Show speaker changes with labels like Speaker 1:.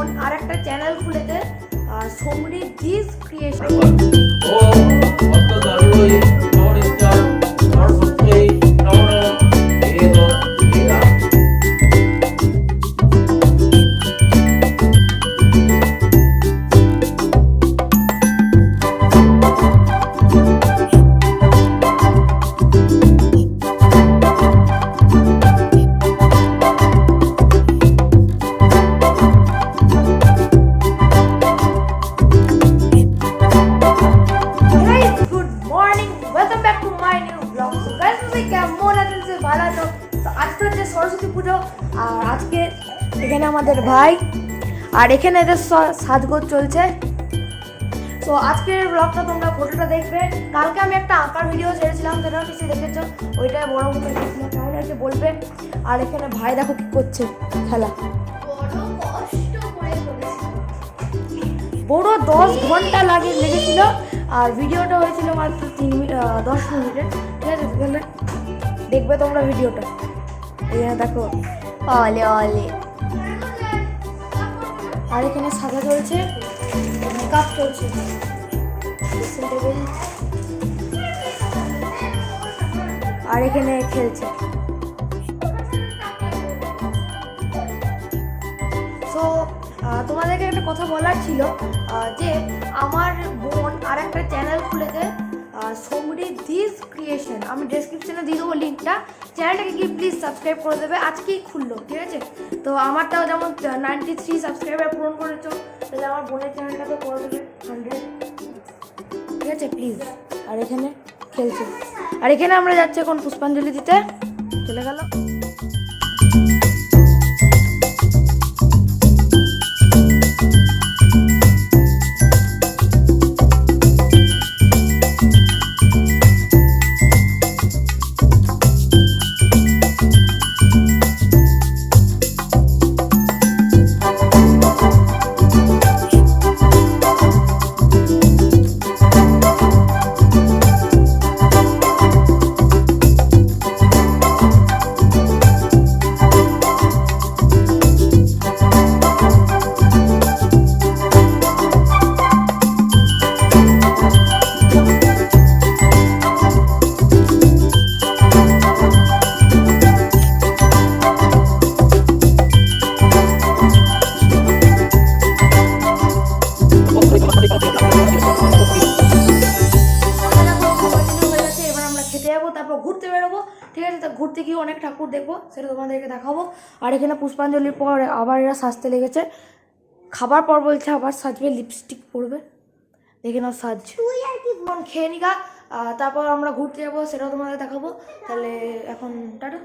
Speaker 1: বোন আর একটা চ্যানেল খুলেছে সমৃদ্ধিস ক্রিয়েশন। সরস্বতী পুজো আর আজকে এখানে আমাদের ভাই আর এখানে এদের সাজগোজ চলছে। তো আজকের ব্লগটা তোমরা ফটোটা দেখবে। কালকে আমি একটা আঁকার ভিডিও ছেড়েছিলাম, যেটা কিছু দেখেছো, ওইটাই বড় করে দেখছিলাম, কেমন হয়েছে বলবে। আর এখানে ভাই দেখো কি করছে, খেলা বড় 10 ঘন্টা লেগেছিল আর ভিডিওটা হয়েছিল মাত্র 10 মিনিটে। ঠিক আছে, তাহলে দেখবে তোমরা ভিডিওটা। এখানে দেখো অলে অলে, আর এখানে সাজা চলছে, মেকআপ চলছে, আর এখানে খেলছে। তো তোমাদেরকে একটা কথা বলার ছিল যে আমার বোন আর একটা চ্যানেল খুলেছে সমৃদ্ধিস ক্রিয়েশন। আমি ডেসক্রিপশনে দিয়ে দেবো লিঙ্কটা, চ্যানেলটাকে গিয়ে প্লিজ সাবস্ক্রাইব করে দেবে। আজকেই খুললো, ঠিক আছে। তো আমারটাও যেমন 93 সাবস্ক্রাইবার পূরণ করেছো, তাহলে আমার বোনের চ্যানেলটাকে করে দেবে 100, ঠিক আছে প্লিজ। আর এখানে খেলছে, আর এখানে আমরা যাচ্ছি এখন পুষ্পাঞ্জলি দিতে। চলে গেল। তারপর ঘুরতে বেরোবো, ঠিক আছে। তো ঘুরতে গিয়ে অনেক ঠাকুর দেখবো, সেটা তোমাদেরকে দেখাবো। আর এখানে পুষ্পাঞ্জলির পর আবার এরা সাজতে লেগেছে। খাবার পর বলছে আবার সাজবে, লিপস্টিক পরবে, দেখে নাও সাজ। খেয়ে নিগা, তারপর আমরা ঘুরতে যাবো, সেটাও তোমাদের দেখাবো। তাহলে এখন টাটা।